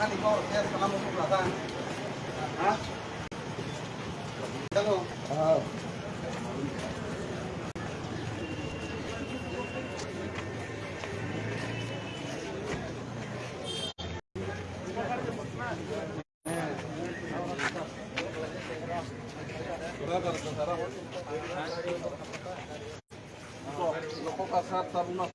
Nanti kau dia selama untuk belakang. Hah? Halo. Loko kasat saruna.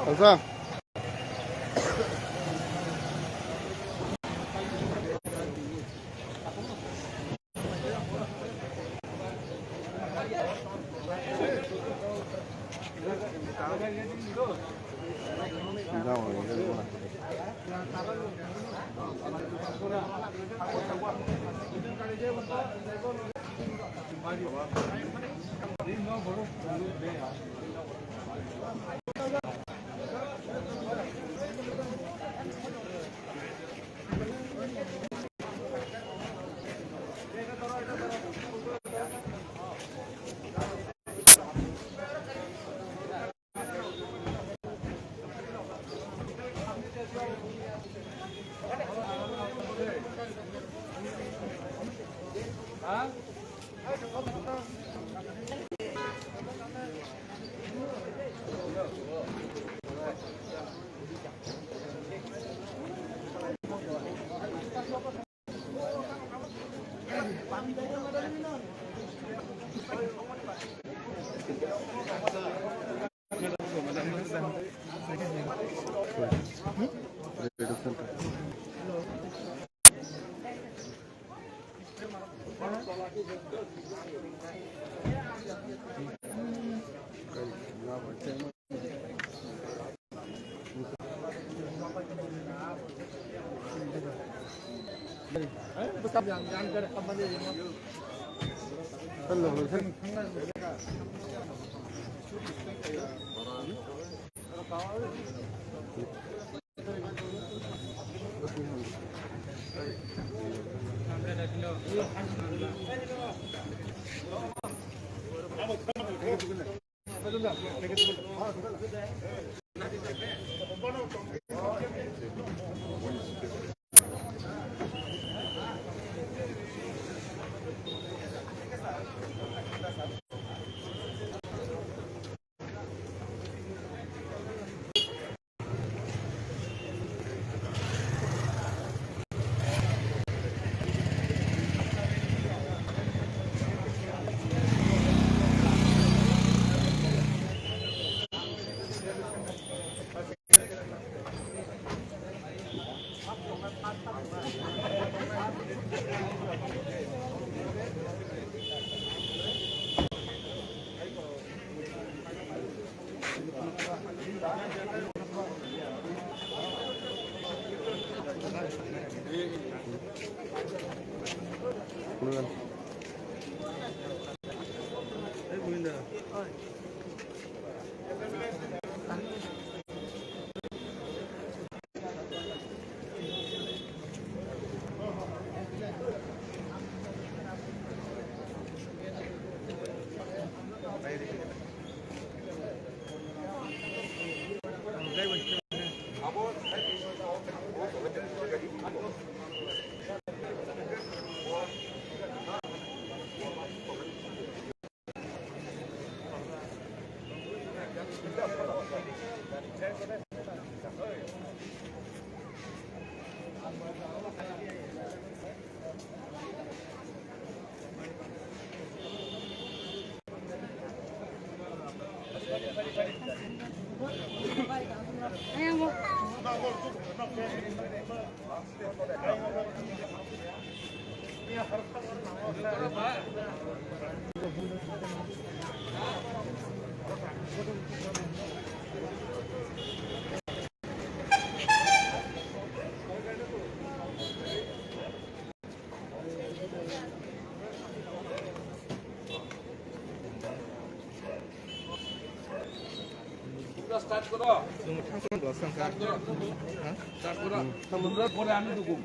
Alza. Start করো তুমি ঠাকুর দর্শন করো start করো সমুদ্র পরে আমি ঢুকু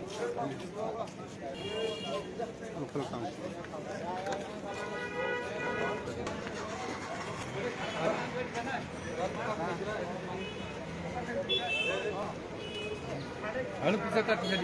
अनु पिछा काट दिया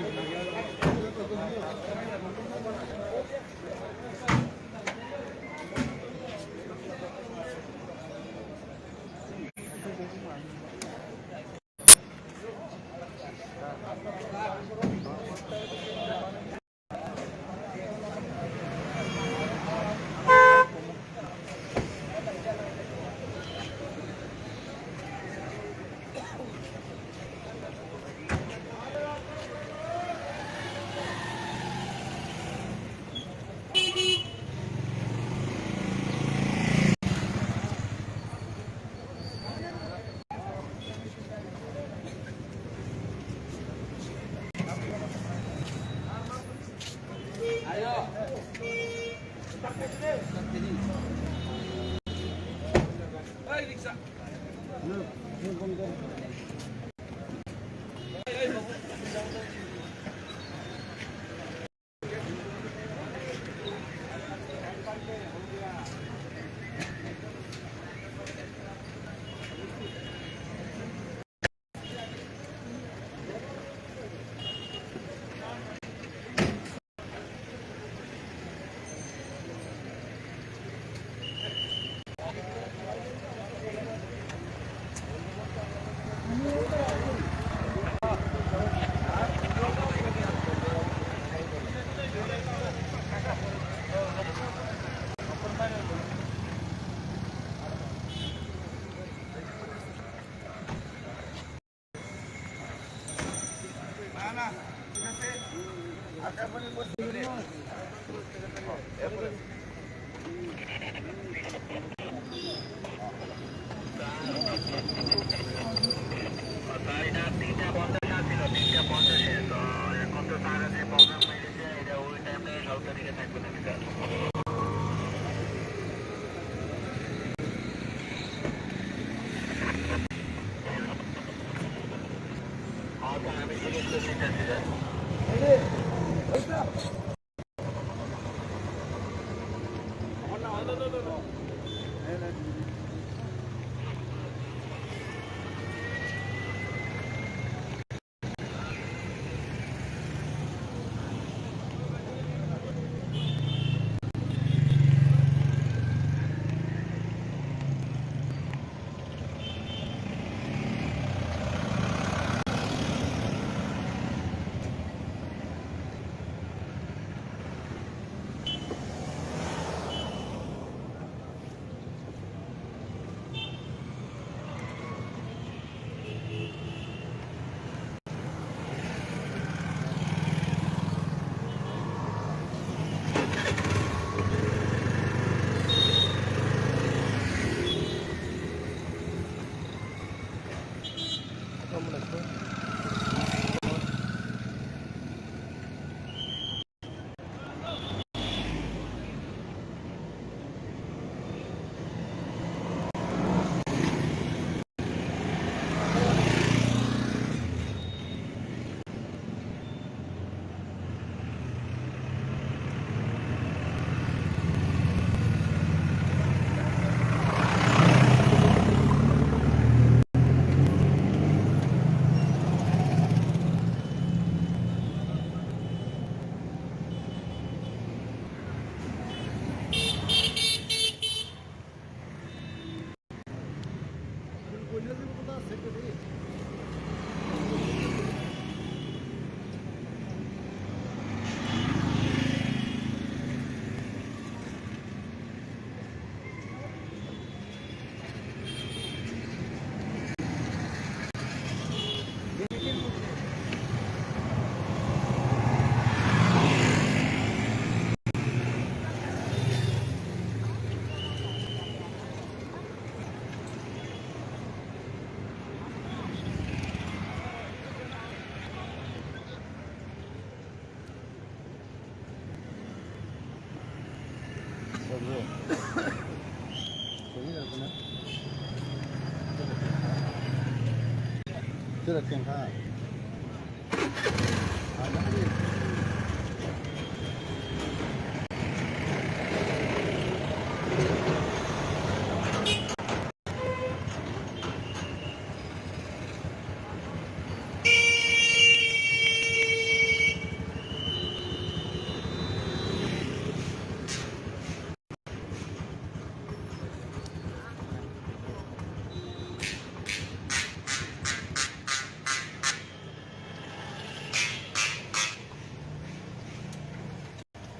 这个健康。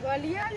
Gwalior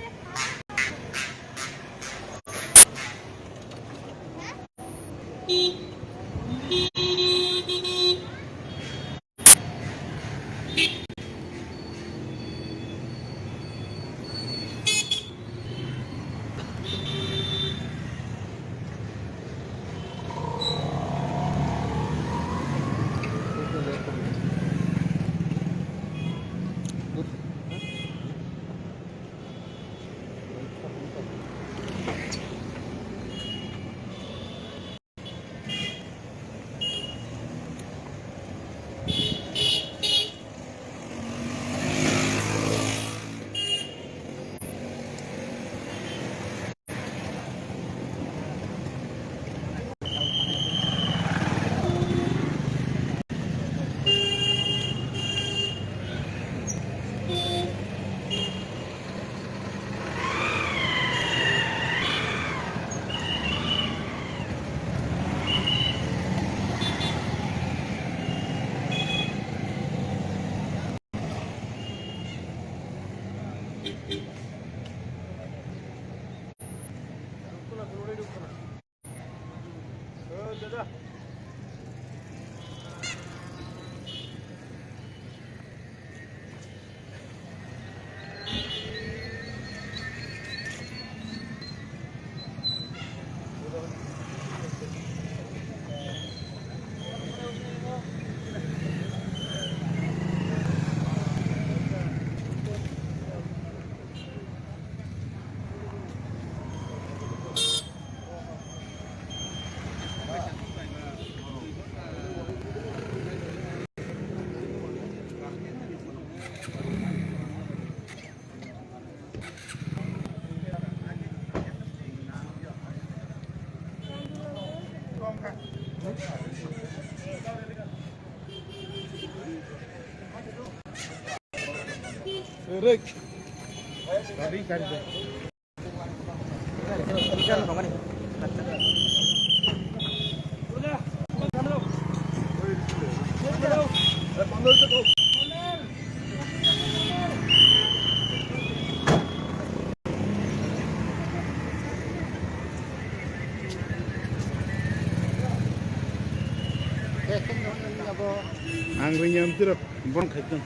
Rick. Ang rinyam tirap bon khaitan.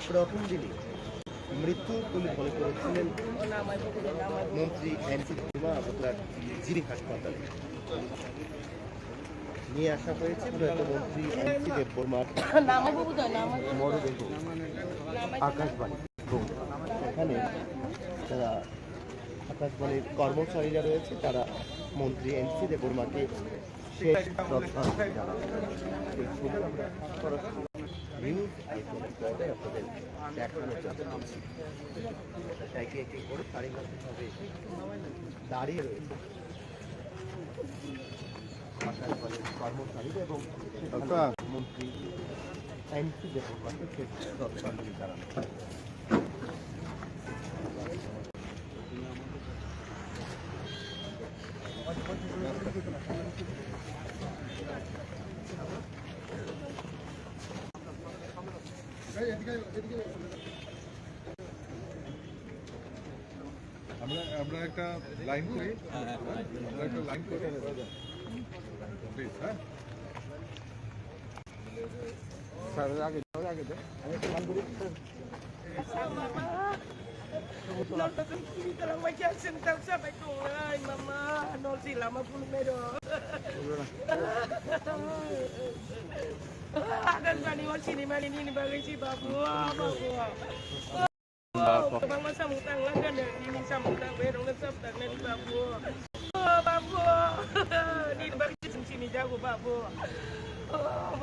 প্রথম দিনে মৃত্যুর বলে মনে করেছিলেন মন্ত্রী এনসি কুমার আপনার জিরি হাসপাতালে নিয়ে আসা হয়েছে প্রয়াত মন্ত্রী এনসি দেববর্মার মরদেহ আকাশবাণী। এখানে যারা আকাশবাণীর কর্মচারীরা রয়েছে তারা মন্ত্রী এনসি দেববর্মাকে শেষ শ্রদ্ধা জানাবেন। নিউজ আইকনের পর্দায় আপনাদের দেখানোর চেষ্টা করছি। একে একে করে সারিবদ্ধভাবে দাঁড়িয়ে রয়েছে আকাশবাণীর কর্মচারীরা এবং মন্ত্রী এনসি দেববর্মাকে শেষ শ্রদ্ধাঞ্জলি জানানো। আমরা একটা লাইন করি, আমরা একটা লাইন করি প্লিজ। হ্যাঁ স্যার আগে দে আমি একটা গান করি। Terang macam sentak sampai kulai, mama. No sila mapun mero. Akan bani wasini mali ni bagi si babu, babu. Bang masa mutang lah kan ini samutang berong lesap tak nanti babu. Babu, ni bagi sini jago babu.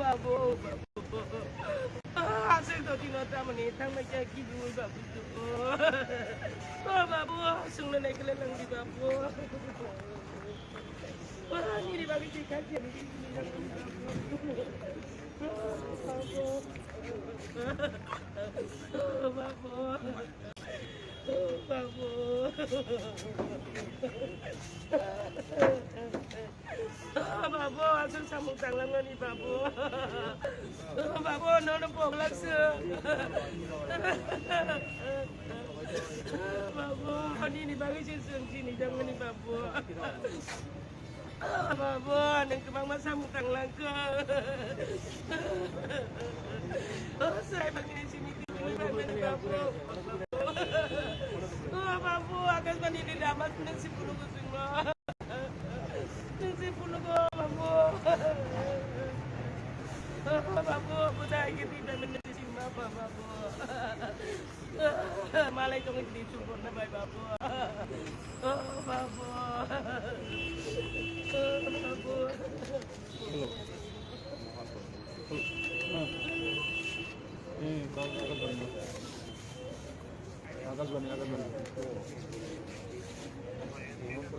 Babu, babu. Hasil tu tino taman ni tang macam kidu babu tu. Babu, sungguh naik lelang di babu. Ni dibagi tiga jam di sini babu. Babu, babu. Babu, asal sambung tangan ni babu. Babu, nono poglas. Babu, ni bagi sini jangan ni babu. Babu, nang kemang masa mutang langka. Saya bagi di sini ni babu. Babu, akan mandi di damat nasi puluh semua. Nasi puluh babu. Babu, budak kita tidak menjadi apa babu. Malay tong di subur na bay babu. Babu. Babu. Akashvani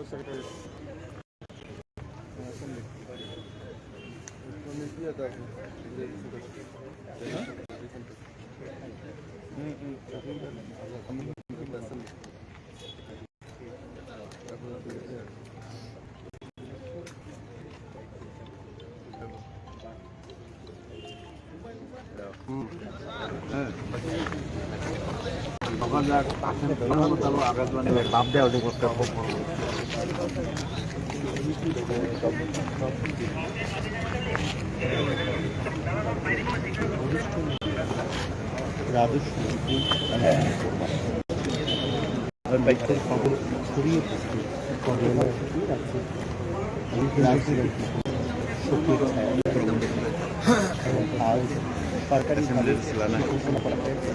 secretary Akashvani লাভ দেওয়া করতে রাজস্ব বাইকের খবর ছড়িয়ে পড়ছে আজ সরকারি ঘোষণা করা হয়েছে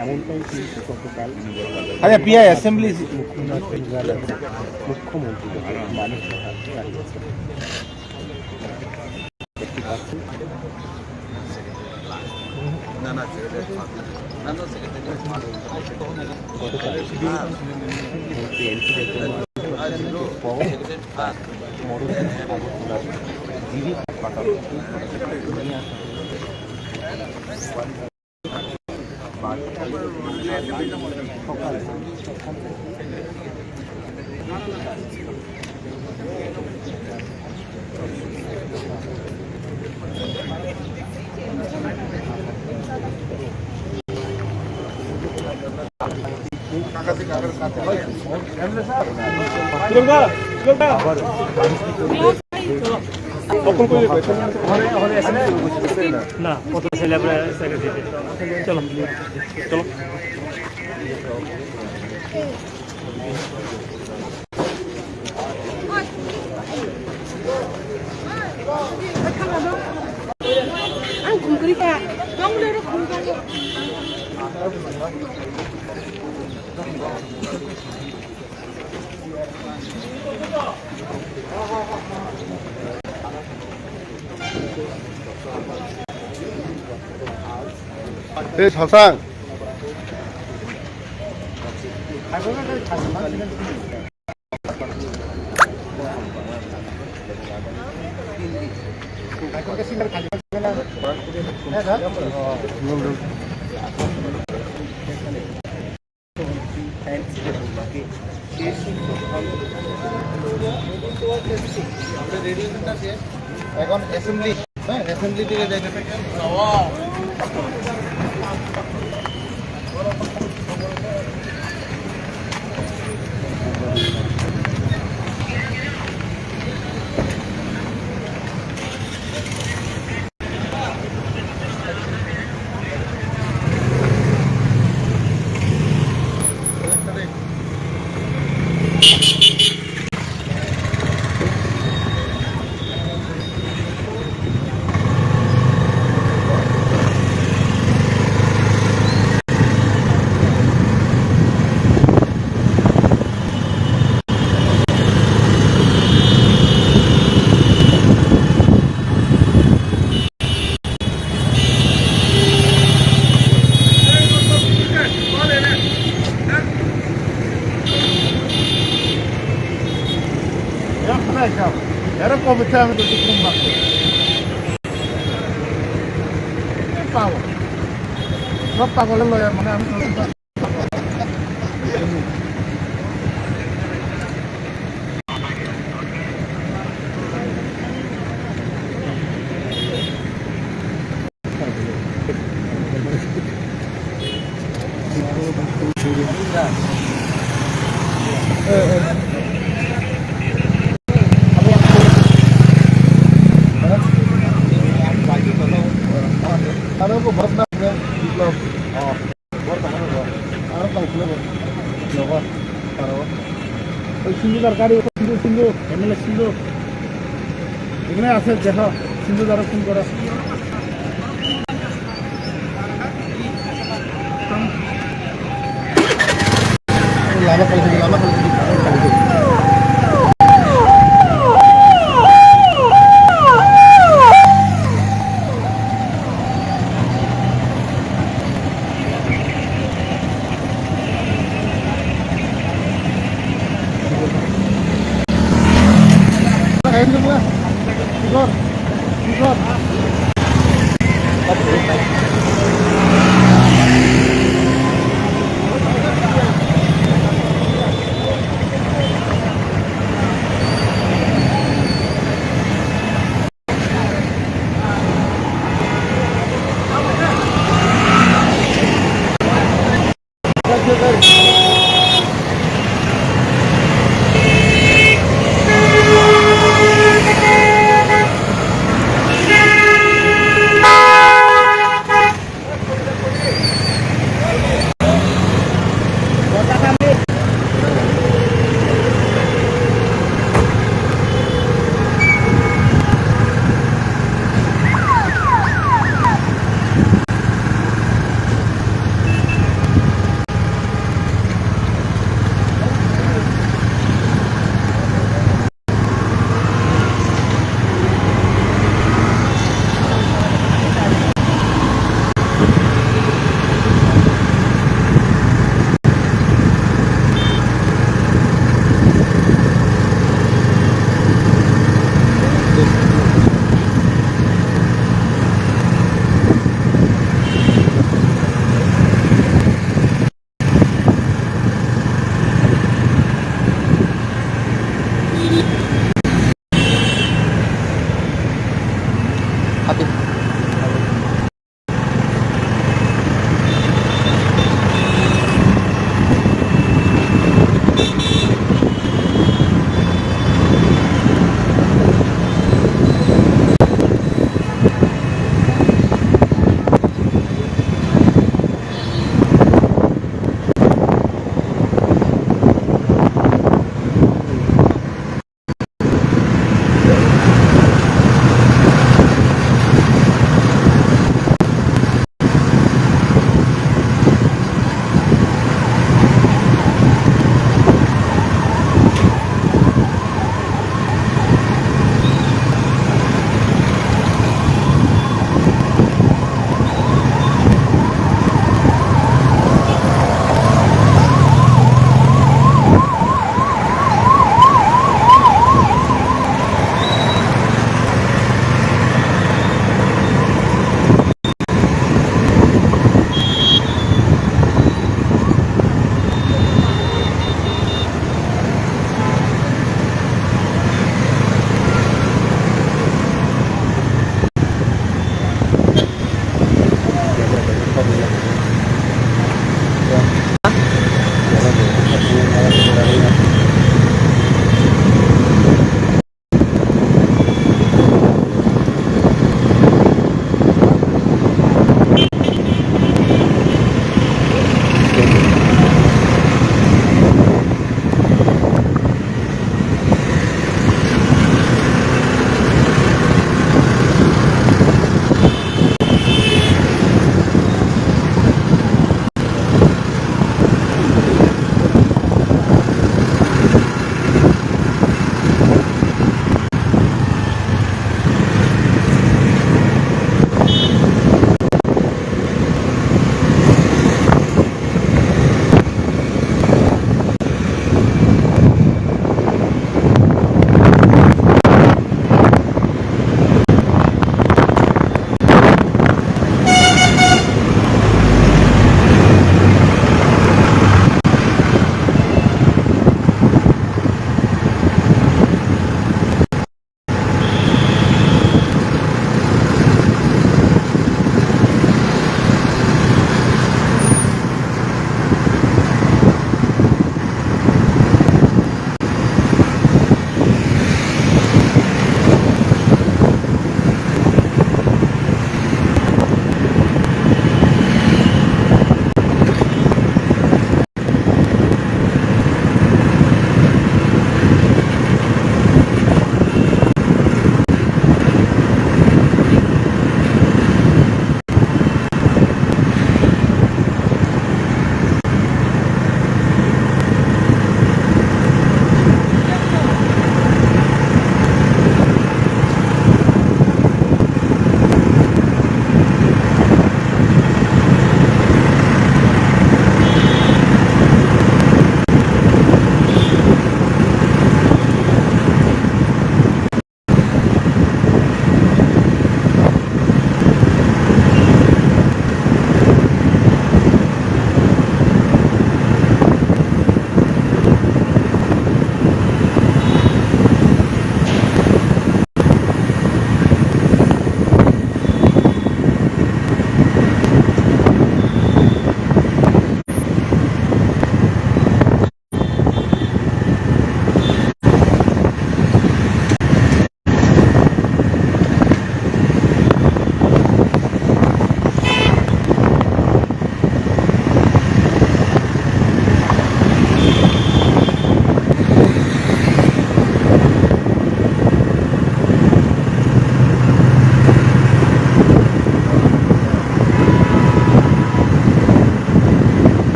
এমনটাই কিন্তু গতকাল পিআই অ্যাসেম্বলি মুখ্যমন্ত্রী মানুষ জানিয়েছেন গতকাল জীবিত পাঠানো নিয়ে আসা সকালে না কত ছেলে চলো চলো Ang kungkri ka. Dong lero kungkri. 네, 사상. এখন অ্যাসেম্বলি হ্যাঁ অ্যাসেম্বলি থেকে যাইতে Era como te amo do Kumba. Pau. No pago lo ya mana am. Ano ko barat na diplom. Oh. Barat ano ba? Ano tang diplom? Logo. Paro. ওই সিন্ধু তরকারি সিন্ধু সিন্ধু MLA সিন্ধু এখানে আছে দেখো সিন্ধু দ্বারা ফোন করো লামা কলেজ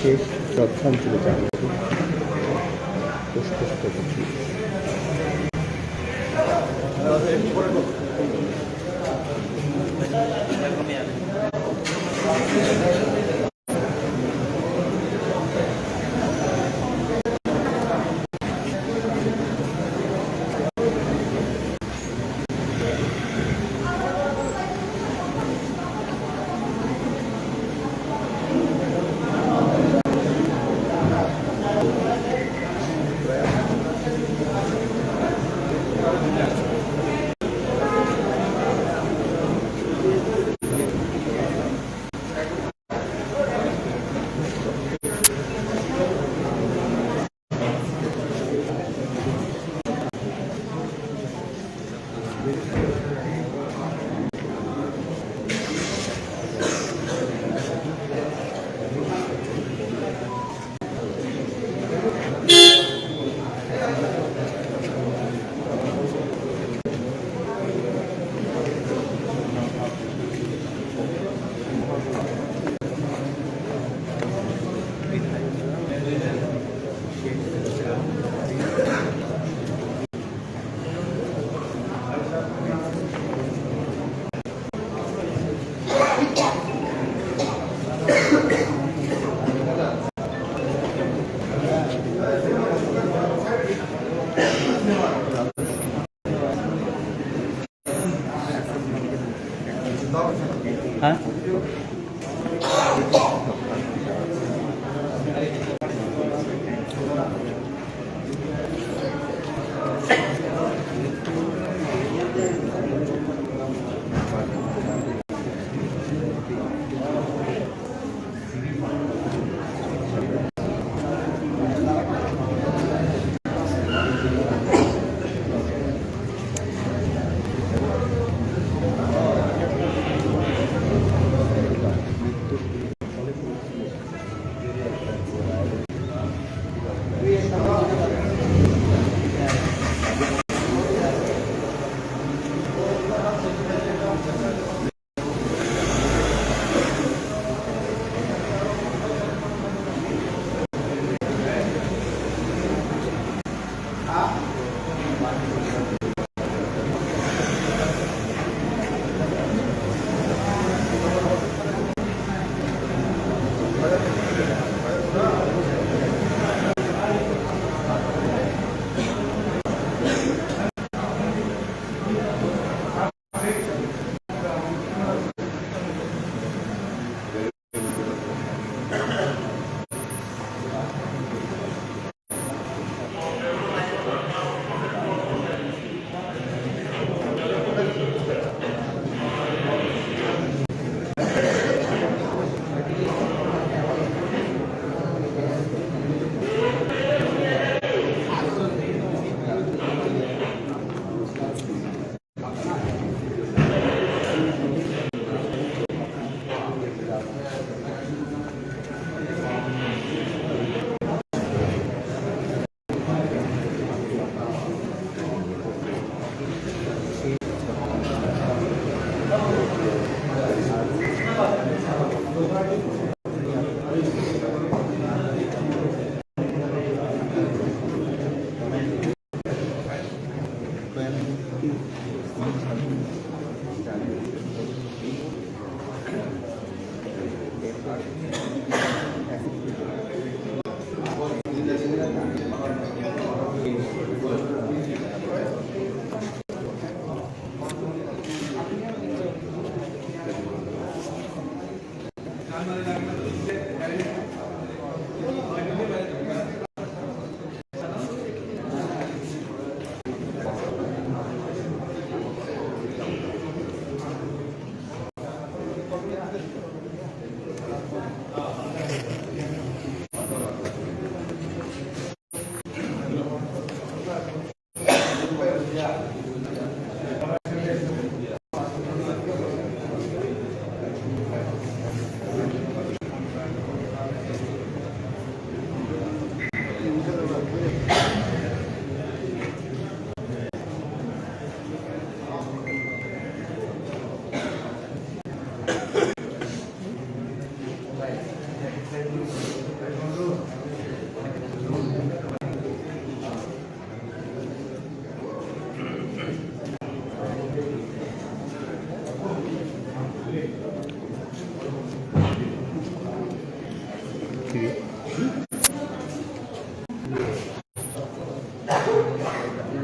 শেষ শ্রদ্ধাঞ্জলি জানাতে পুষ্পস্তবক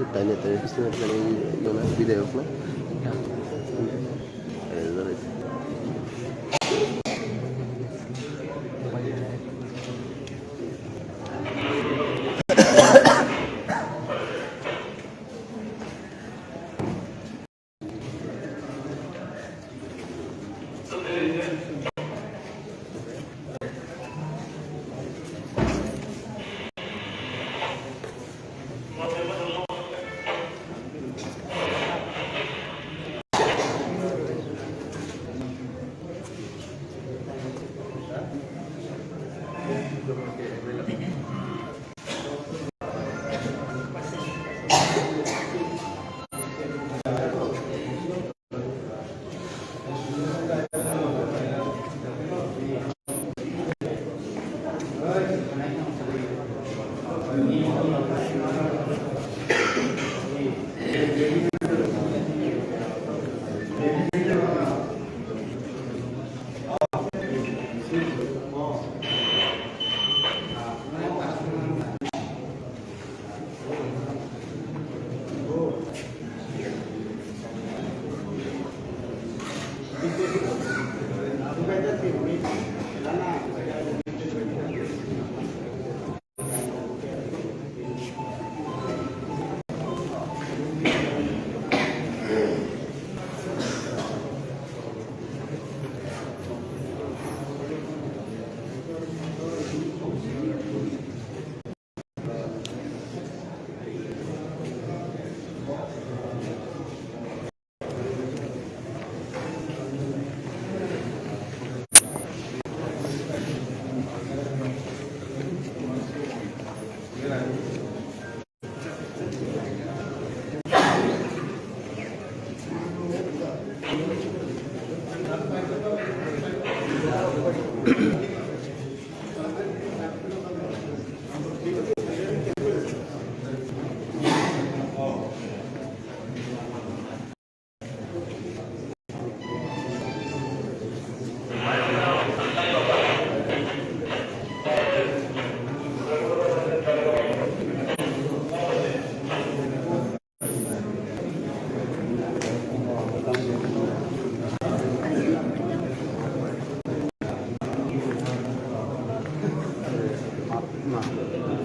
Tanya-tanya bisnis dari mana video apa?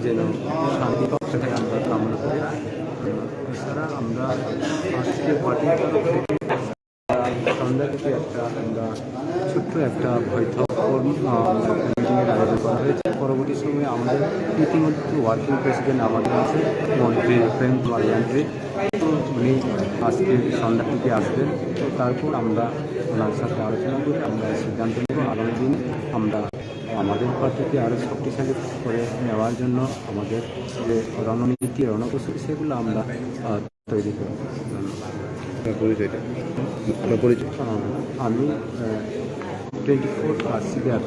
যেন শান্তি পক্ষে আমরা কামনা করি। এছাড়া আমরা আজকে পার্টির তরফ থেকে সন্ধ্যা থেকে আমরা ছোট্ট একটা বৈঠক মিটিংয়ের আয়োজন করা হয়েছে। পরবর্তী সময়ে আমাদের ইতিমধ্যে ওয়ার্কিং প্রেসিডেন্ট আমাদের আছে মন্ত্রী প্রেম কুমার মন্ত্রী, উনি আজকে সন্ধ্যা থেকে আসবেন। তারপর আমরা ওনার সাথে আলোচনা করে আমরা সিদ্ধান্ত নেব আগামী দিনে আমরা আমাদের পার্টিকে আরও শক্তিশালী করে নেওয়ার জন্য আমাদের যে রণনীতি রণকৌশল সেগুলো আমরা তৈরি করব। আমি 24 কার্সিগার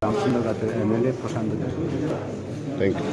রামচন্দ্রঘাটের MLA Prashanta Das. Thank you.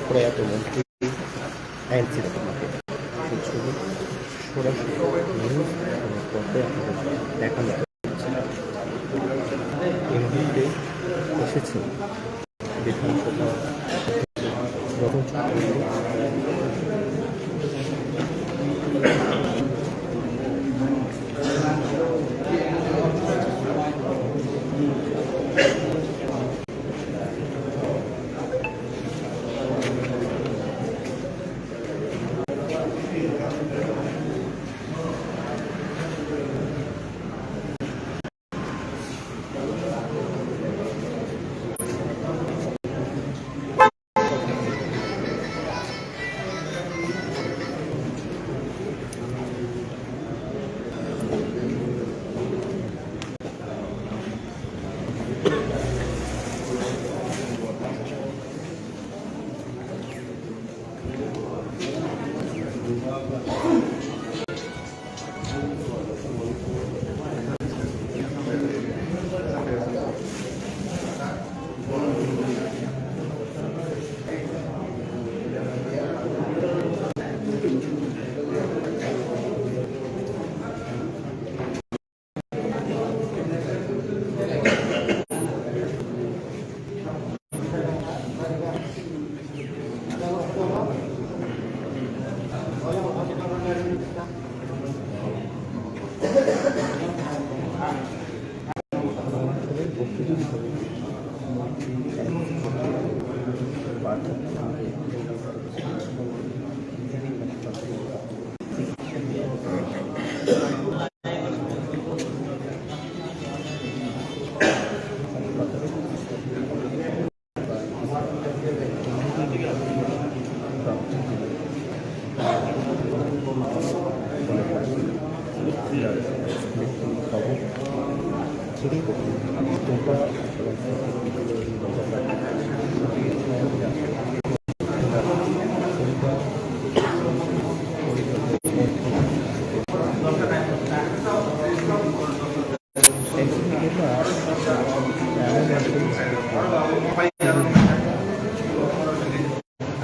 প্রয়াত মন্ত্রী ANC সরাসরি নিউজ পর্দায় আপনাদের দেখানো হচ্ছে। এই মুহূর্তে এসেছে বিধানসভা রতন চক্রবর্তী।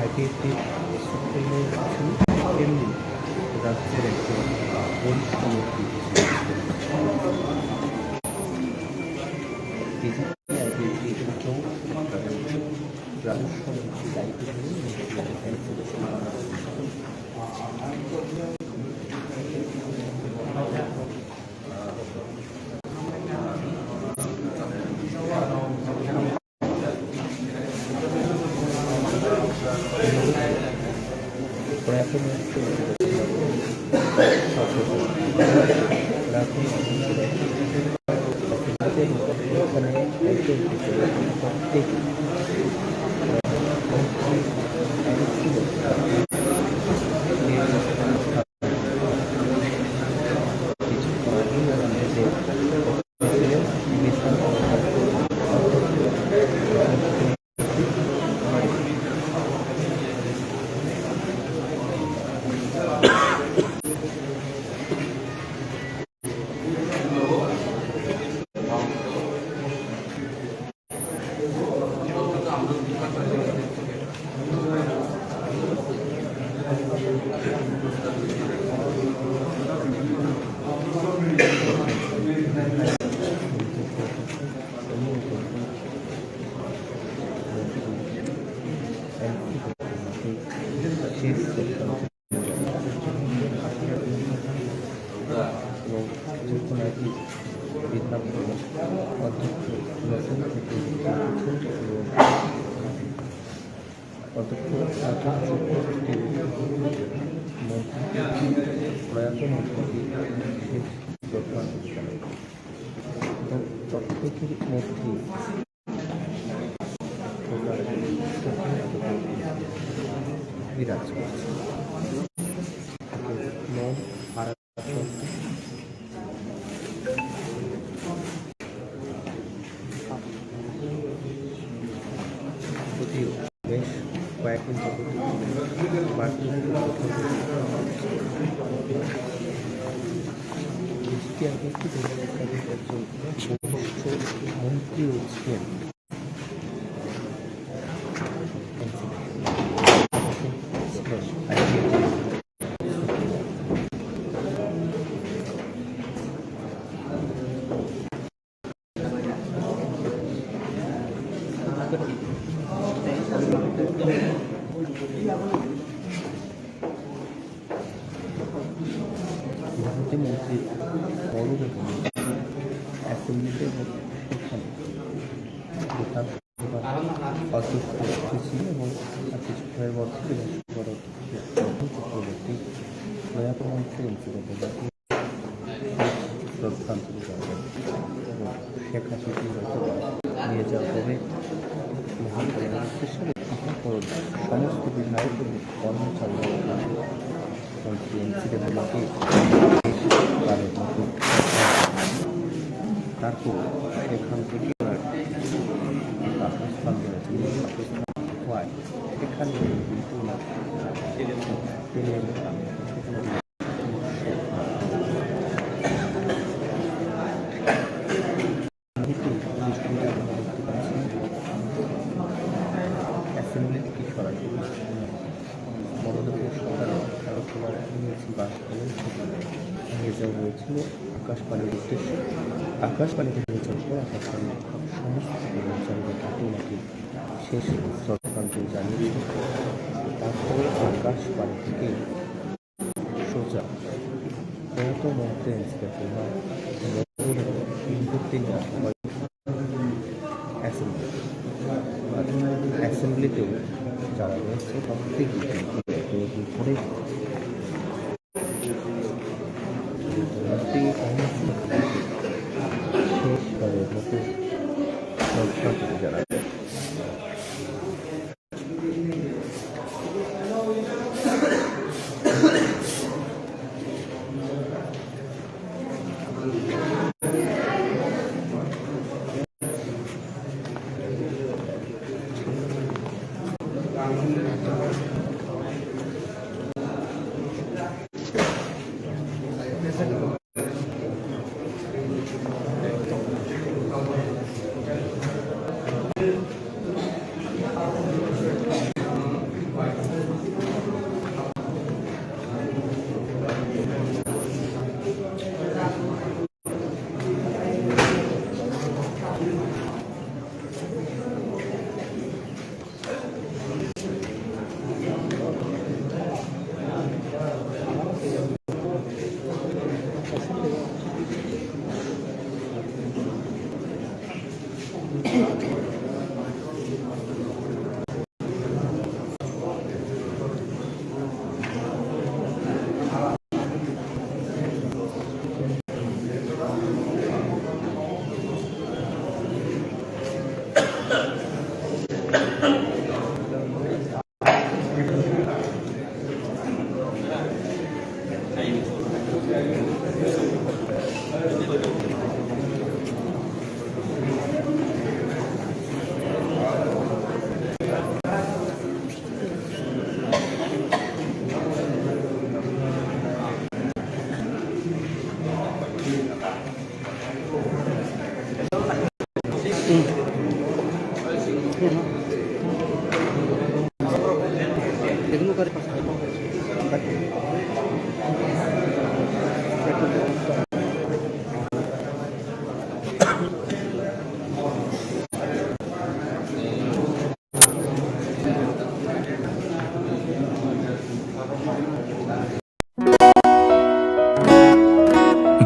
আইপিএফটি সুপ্রিমের এমনি রাজ্যের একজন বরিষ্ঠ নেত্রী বিজেপি আইপিএফটি যৌথ রাজস্ব মন্ত্রী দায়িত্ব প্রয়াত মন্ত্রী প্রত্যেকের মধ্যে বিরাজ করছে। মন হারা যদিও বেশ কয়েকদিন বাড়তি মন্ত্রীও ছিলেন। যে মন্ত্রী বড় বেতন অ্যাসেম্বলিতে সেখানে অসুস্থ ছিল এবং কিছুক্ষণের মধ্যে চক্রবর্তী প্রয়াতমন্ত্রী অংশগ্রহণ শ্রদ্ধাঞ্জলি জানাবেন এবং শেখ হাসিনাকে নিয়ে যাওয়া হবে মহাপরিবারের উদ্দেশ্যে সমস্ত বিধায়ক এবং কর্মচারীরা মন্ত্রী এমসিদেরকে তাদের মতো তারপর সেখান থেকে পাকিস্তান হওয়ায় সেখানে কিন্তু অ্যাসেম্বলি থেকে সরাসরি বড়দের সরকার বাস করে নিয়ে যাওয়া হয়েছিল আকাশবাণীর উদ্দেশ্যে। আকাশবাণীতে নিয়ে যাওয়ার পর আকাশবাণীর সমস্ত কর্মচারীরা ওনাকে শেষ শ্রদ্ধাঞ্জলি জানিয়েছে। তারপরে আকাশবাণী থেকে সোজা প্রয়াত মন্ত্রী অ্যাসেম্বলিতেও যারা রয়েছে প্রত্যেকে করে শেষবারের মতো শ্রদ্ধাঞ্জলি জানাবে।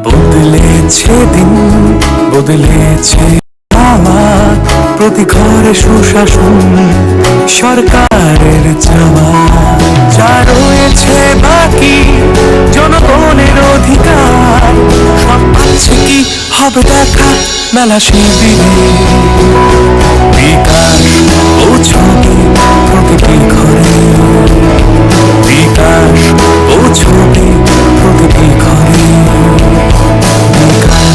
বদলেছে দিন, বদলেছে আমার প্রতি ঘরে সুশাসন সরকারের চাওয়া, যা রয়েছে বাকি জনগণের অধিকার সব পাচ্ছে কি হবে দেখা মেলা শিবিরে। বিকাশ পৌঁছবে প্রতিটি ঘরে, বিকাশ পৌঁছবে প্রতিটি ঘরে, বিকাশ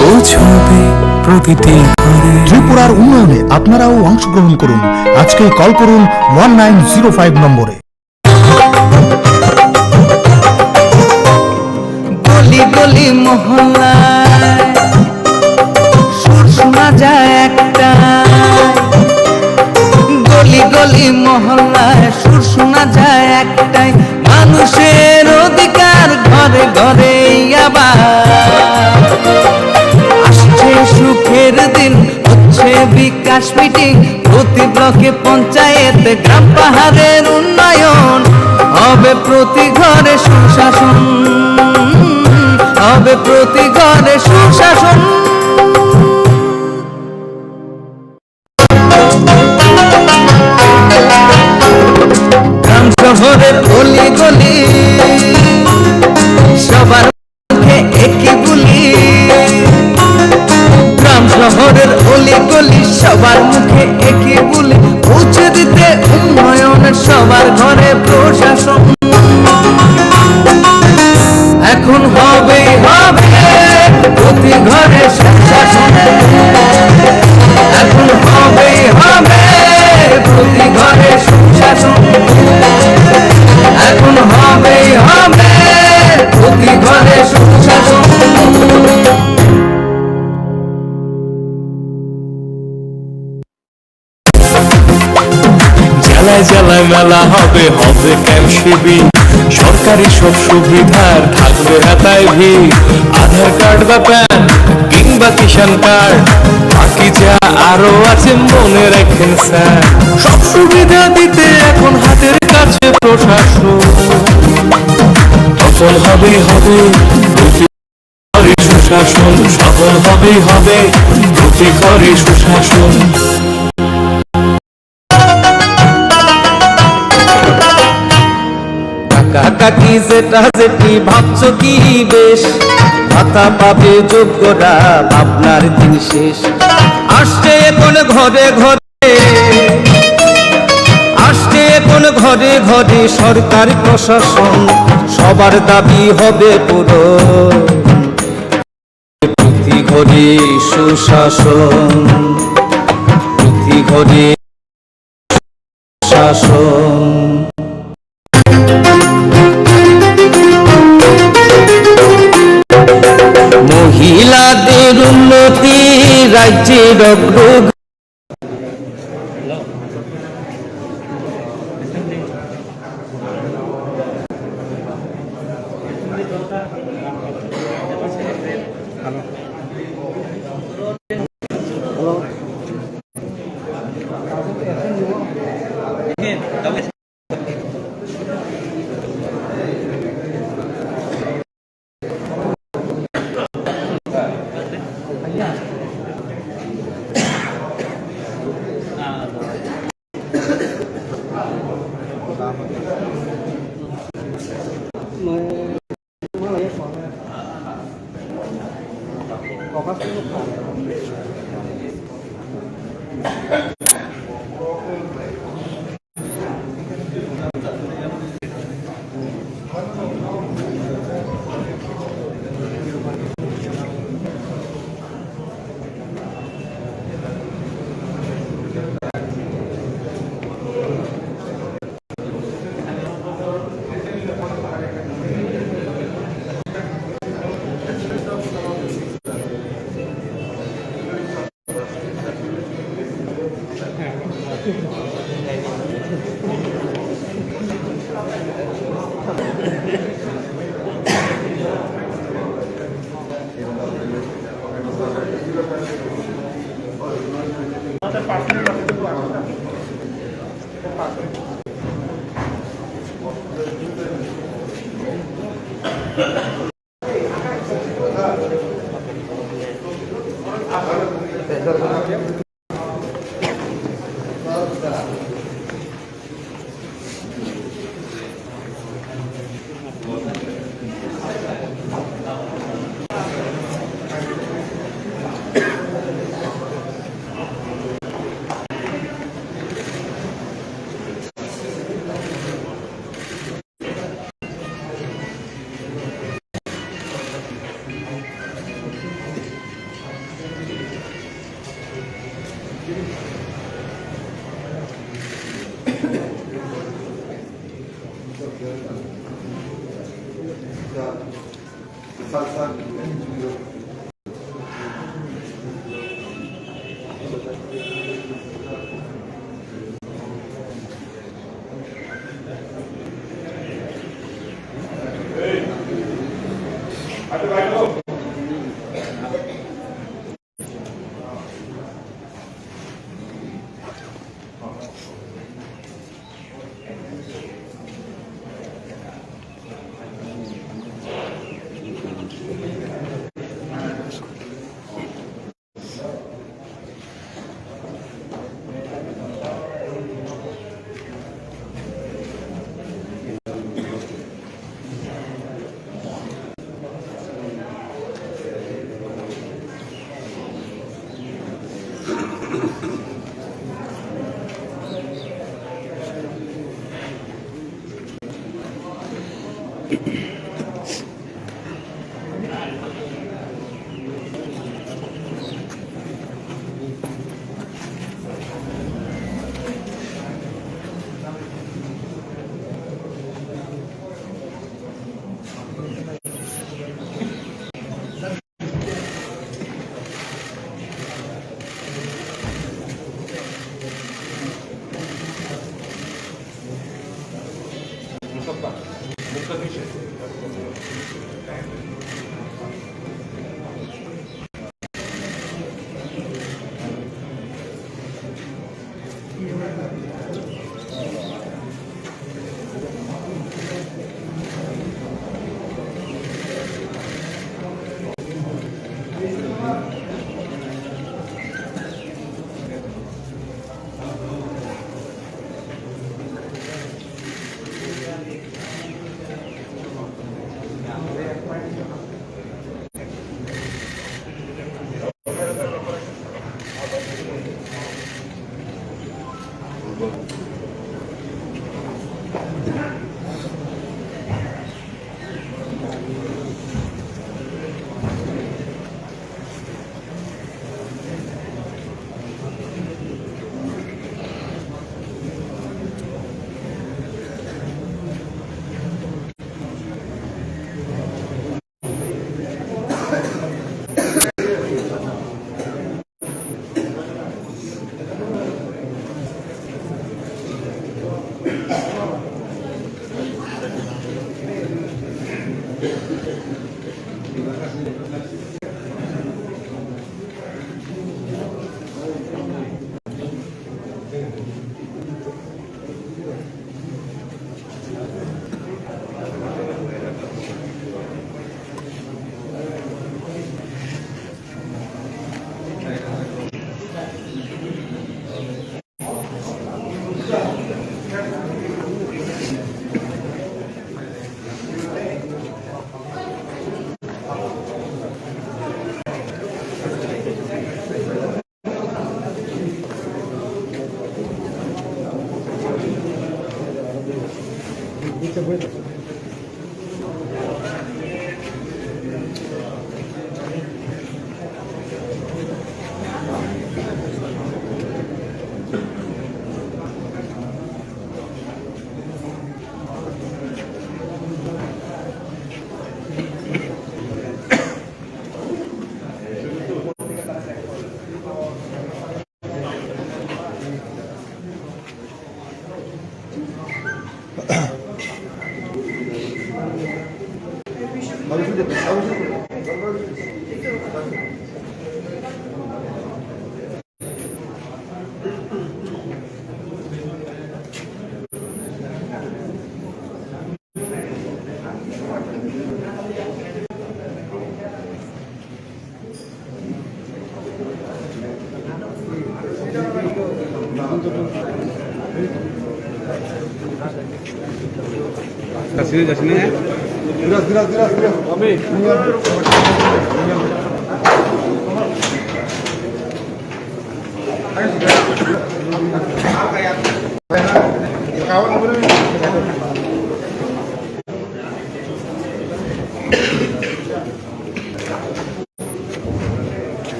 পৌঁছবে প্রতিটি ঘরে। ত্রিপুরার উন্নয়নে আপনারাও অংশগ্রহণ করুন। আজকে কল করুন 1905 নম্বরে। গলি গলি মহল্লায় সুর শোনা যায় একটা, গলি গলি মহল্লায় সুর শোনা যায় একটাই, মানুষের অধিকার ঘরে ঘরে আবার আসছে সুখের দিন, হচ্ছে বিকাশ মিটিং, প্রতি ব্লকে পঞ্চায়েত গ্রাম পাহাড়ের উন্নয়ন হবে প্রতি ঘরে সুশাসন। ধার থাকবে হাতায় ভিড়, আধার কার্ড বা প্যান কিংবা কিষাণ কার্ড, বাকি যা আরো আছে মনে রাখেন স্যার। সব সুবিধা দিতে এখন হাতের কাছে প্রশাসন, সফল হবেই হবে প্রতিকারী সুশাসন, সফল হবেই হবে প্রতিকারী সুশাসন। কাকি যেটা যেটি ভাবছো কি বেশ, ভাতা পাবে যোগ্যরা ভাবনার দিন শেষ। আসছে এখন ঘরে ঘরে, আসছে এখন ঘরে ঘরে সরকার প্রশাসন, সবার দাবি হবে পুরো প্রতি ঘরে সুশাসন, প্রতি ঘরে শাসন। মহিলাদের উন্নতি রাজ্যের অগ্রগতি।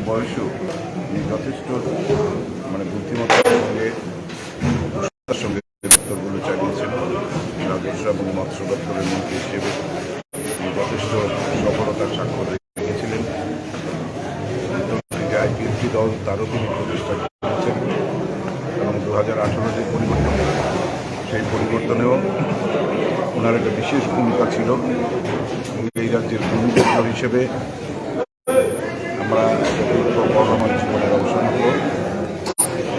বয়সও যথেষ্ট মানে বুদ্ধিমত্তার সঙ্গে দপ্তরগুলো চালিয়েছেন। রাজস্ব এবং মৎস্য দপ্তরের মন্ত্রী হিসেবে যথেষ্ট সফলতার স্বাক্ষর রেখেছিলেন। আইপিএফটি দল তারও তিনি প্রচেষ্টা করেছেন এবং 2018 যে পরিবর্তন, সেই পরিবর্তনেও ওনার একটা বিশেষ ভূমিকা ছিল। এই রাজ্যের ভূমিপুত্র হিসেবে আমরা বর্ণমান জীবনের অংশ মাত্র,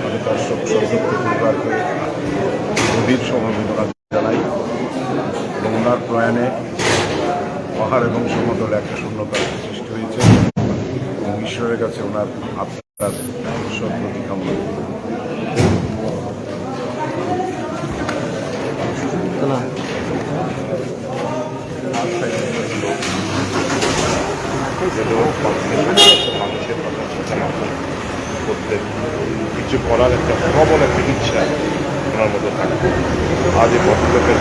আমি তার শোকসন্তপ্ত পরিবারকে গভীর সমবেদনা জানাই এবং ওনার প্রয়াণে পাহাড় এবং সমতলে একটা শূন্যতার সৃষ্টি হয়েছে এবং ঈশ্বরের কাছে ওনার আত্মার সদ্গতি কামনা করি। মানুষের কথা সচেতন করতেন, কিছু করার একটা প্রবল একটা ইচ্ছা ওনার মধ্যে থাকতো। আজ এই ভদ্রলোকের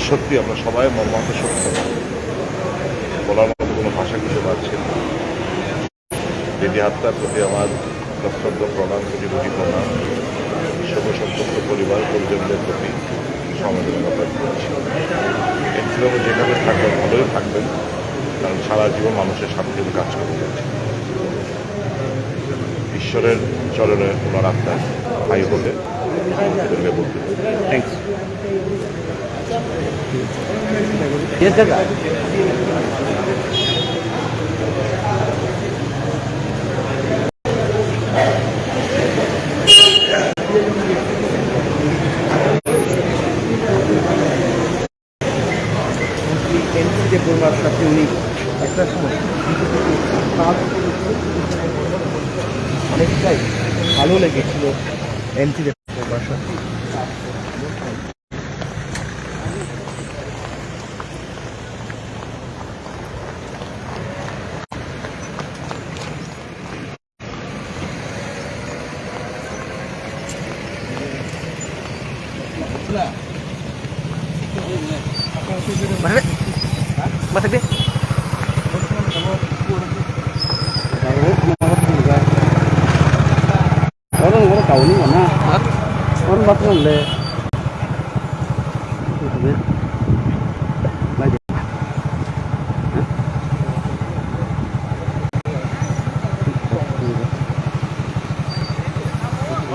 সত্যি আমরা সবাই মর্মাহত সত্য, বলার মতো কোনো ভাষা কিছু পাচ্ছি না। বেদি হত্যার প্রতি আমার প্রত্যন্ত প্রণাম কোটি কোটি প্রণাম, শোকসন্তপ্ত পরিবার পরিজনদের প্রতি সমবেদনা ব্যক্ত করছি। এনসিবাবু যেখানে থাকবেন ভালোই থাকবেন, কারণ সারা জীবন মানুষের স্বার্থে কাজ করে যাচ্ছে। ঈশ্বরের চরণে ওনার আত্মায় ভাই হলে বলতে থ্যাংকস। এনসিতে পড়বার সাথে উনি একটা সময় অনেকটাই ভালো লেগেছিল এনসিতে পড়বার সাথে। Masa dia? Orang tahu ni mana? Orang bapak le. Lagi.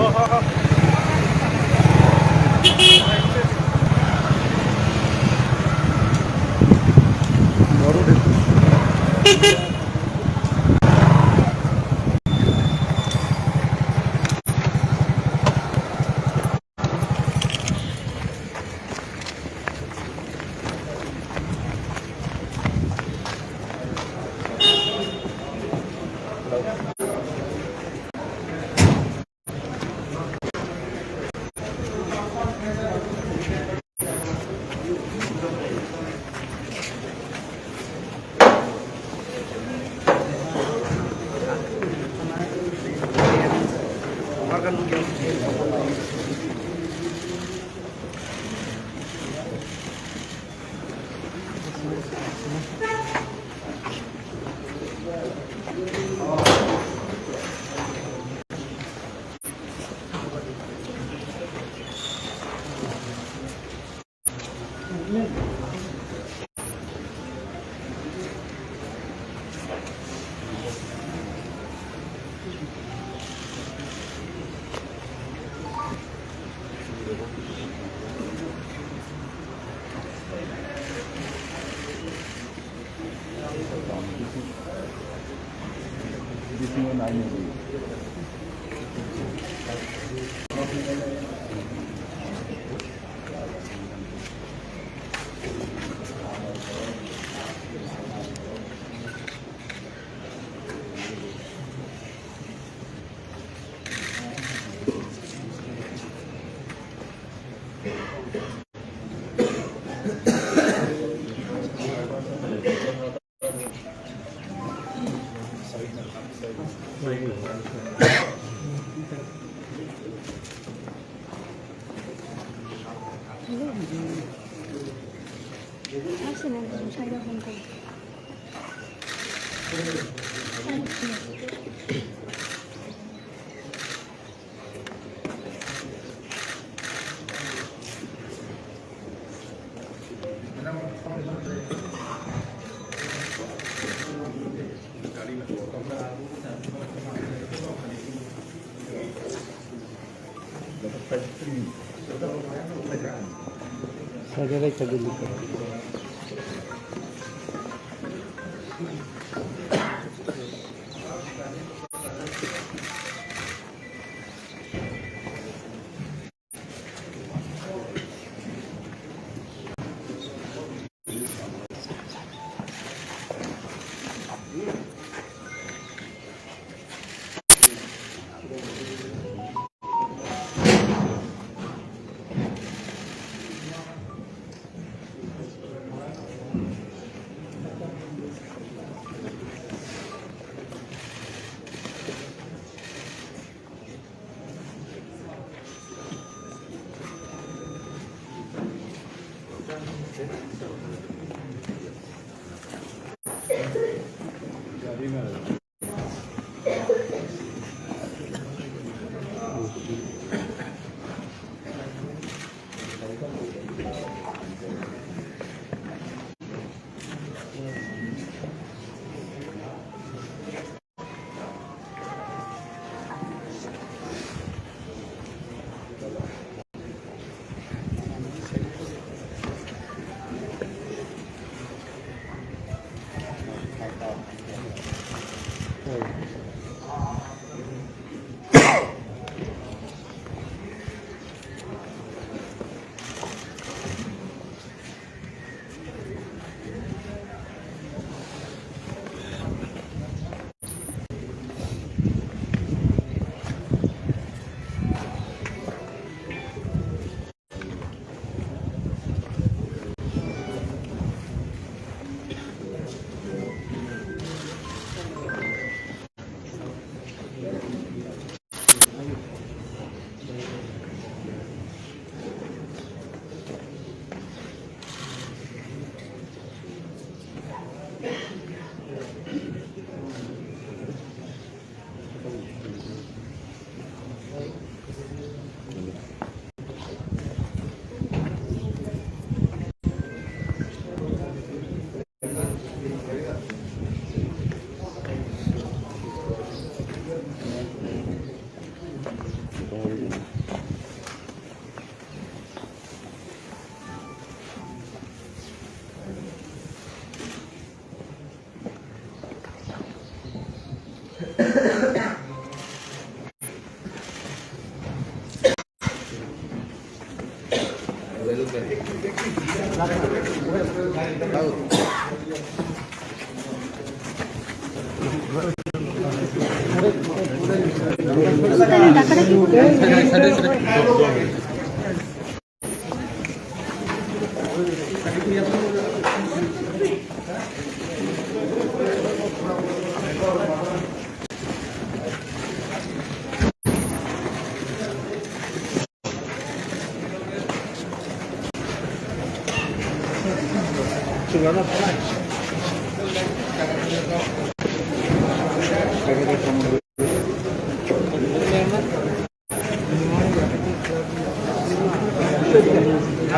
Oh.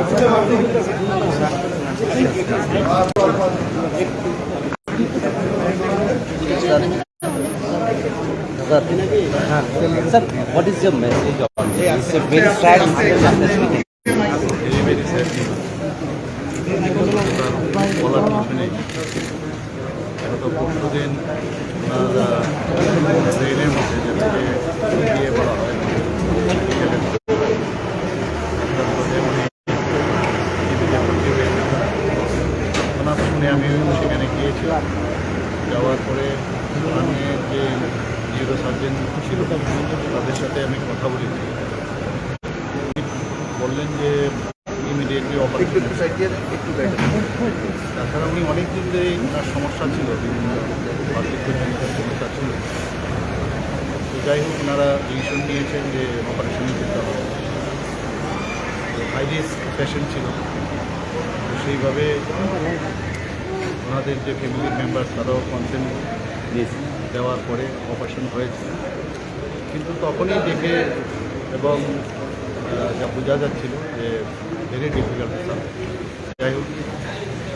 Sir, what is your message on this? It's a very sad incident. বলার কিছু নেই। গত পরশুদিন ওনারা ট্রেনের মধ্যে যেটাকে বিয়ে বলা হয় ওনার শুনে আমি সেখানে গিয়েছিলাম। যাওয়ার পরে ওখানে যে নিউরো সার্জন ছিল তাদের সাথে আমি কথা বলেছি। বললেন যে ইমিডিয়েটলি অপারেশন। তাছাড়া উনি অনেক দিন ধরেই ওনার সমস্যা ছিল, বিভিন্ন বার্ধক্যজনিত সমস্যা ছিল। তো যাই হোক ওনারা ডিসিশন নিয়েছেন যে অপারেশনে যেতে হবে। হাই রিস্ক পেশেন্ট ছিল, তো সেইভাবে ওনাদের যে ফ্যামিলির মেম্বার তারাও কনসেন্ট দেওয়ার পরে অপারেশন হয়েছে। কিন্তু তখনই দেখে এবং যা বোঝা যাচ্ছিল যে ভেরি ডিফিকাল্ট স্যার। যাই হোক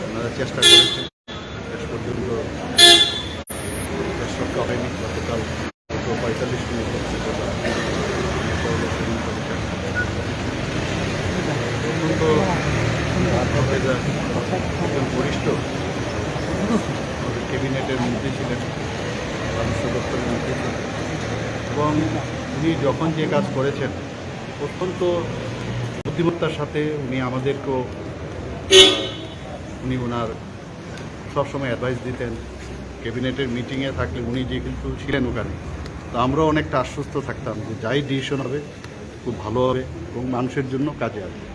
ওনারা চেষ্টা করেছেন, শেষ পর্যন্ত সরকার হয়নি। গতকাল 45 মিনিট একজন বরিষ্ঠ ক্যাবিনেটের মন্ত্রী ছিলেন, রাজস্ব দপ্তরের মন্ত্রী ছিলেন, এবং উনি যখন যে কাজ করেছেন অত্যন্ত বুদ্ধিমত্তার সাথে উনি আমাদেরকেও উনি ওনার সবসময় অ্যাডভাইস দিতেন। ক্যাবিনেটের মিটিংয়ে থাকলে উনি যে কিন্তু ছিলেন ওখানে, তো আমরাও অনেকটা আশ্বস্ত থাকতাম যে যাই ডিসিশন হবে খুব ভালো হবে এবং মানুষের জন্য কাজে আসবে।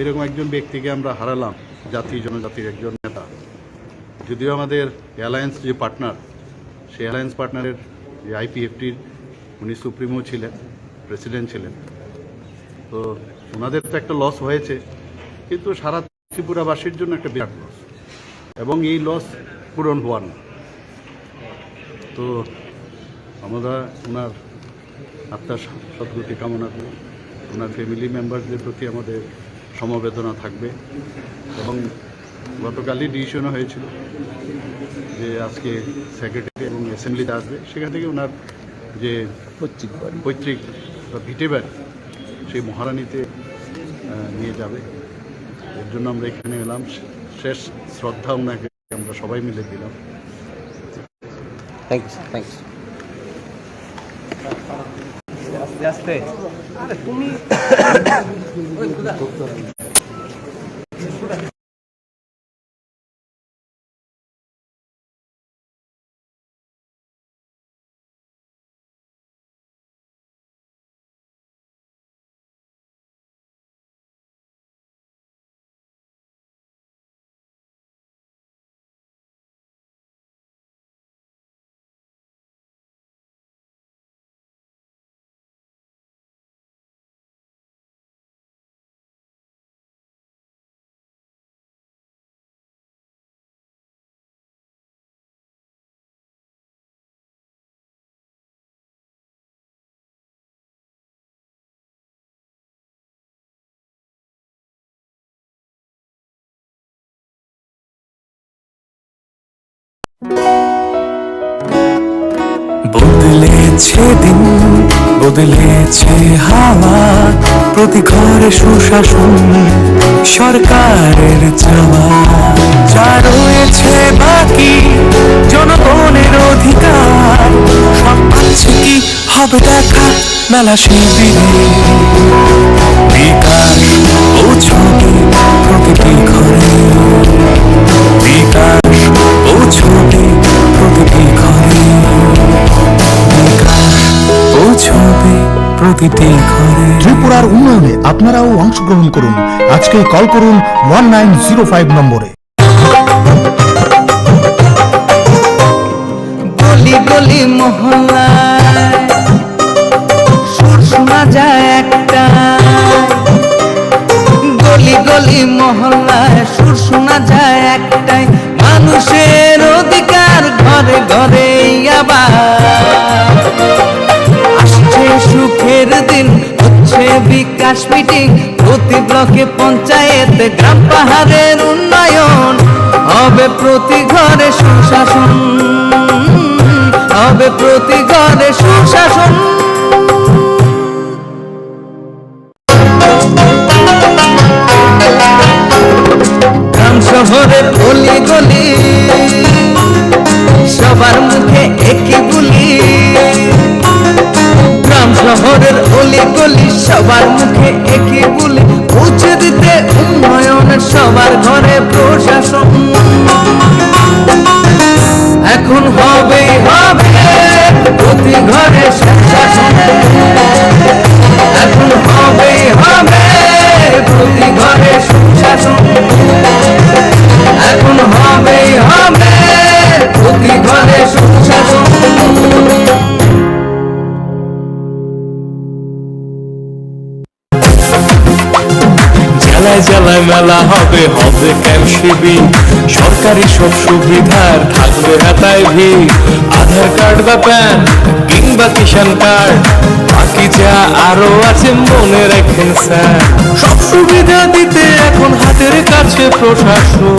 এরকম একজন ব্যক্তিকে আমরা হারালাম, জাতি জনজাতির একজন নেতা। যদিও আমাদের অ্যালায়েন্স যে পার্টনার, সেই অ্যালায়েন্স পার্টনারের যে আইপিএফটির উনি সুপ্রিমো ছিলেন, প্রেসিডেন্ট ছিলেন। তো ওনাদের তো একটা লস হয়েছে, কিন্তু সারা ত্রিপুরাবাসীর জন্য একটা বিরাট লস, এবং এই লস পূরণ হওয়ার না। তো আমরা ওনার আত্মার সদ্গতি কামনা করি। ওনার ফ্যামিলি মেম্বারদের প্রতি আমাদের সমবেদনা থাকবে। এবং গতকালই ডিসিশনও হয়েছিল যে আজকে সেক্রেটারি এবং অ্যাসেম্বলিতে আসবে, সেখান থেকে ওনার যে পৈতৃক বা ভিটে বাড়ি সেই মহারানীতে নিয়ে যাবে। এর জন্য আমরা এখানে এলাম, শেষ শ্রদ্ধা ওনাকে আমরা সবাই মিলে দিলাম। Thank you, thank you. আস্তে আস্তে তুমি বদলেছে দিন, বদলেছে হাওয়া, প্রতি ঘরে সুশাসন সরকারের চাওয়া। যা রয়েছে বাকি জনগণের অধিকার, সব পাচ্ছে কি হবে দেখা মেলা শিবিরে। বিকাশ পৌঁছবে প্রতিটি ঘরে, বিকাশ পৌঁছবে প্রতিটি ঘরে, বিকাশ পৌঁছবে প্রতিটি ঘরে। ত্রিপুরার উন্নয়নে আপনারাও অংশগ্রহণ করুন। আজকে কল করুন 1905 নম্বরে। গলি গলি মহল্লায় সুর শোনা যায় একটা, গলি গলি মহল্লায় সুর শোনা যায় একটাই, মানুষের অধিকার ঘরে ঘরে আবার। আসছে সুখের দিন, হচ্ছে হবে বিকাশ মিটিং, প্রতি ব্লকে পঞ্চায়েত গ্রাম পাহাড়ের উন্নয়ন, হবে প্রতি ঘরে সুশাসন, হবে প্রতি ঘরে সুশাসন। গ্রাম শহরের অলি গলি সবার মুখে একই বুলি, গ্রাম শহরের অলি গলি সবার মুখে একই বুলি, পৌঁছে দিতে উন্নয়নের সবার ঘরে প্রশাসন। এখন হবেই হবে প্রতি ঘরে সুশাসন, এখন হবেই হবে প্রতি ঘরে সুশাসন, এখন হবেই হবে প্রতি ঘরে সুশাসন। জেলায় জেলায় মেলা হবে, হবে ক্যাম্প শিবির, সরকারি সব সুবিধার থাকবে হাতায় ভিড়, আধার কার্ড বা প্যান কিংবা কিষাণ কার্ড, বাকি যা আরো আছে মনে রাখেন স্যার, সব সুবিধা দিতে এখন হাতের কাছে প্রশাসন।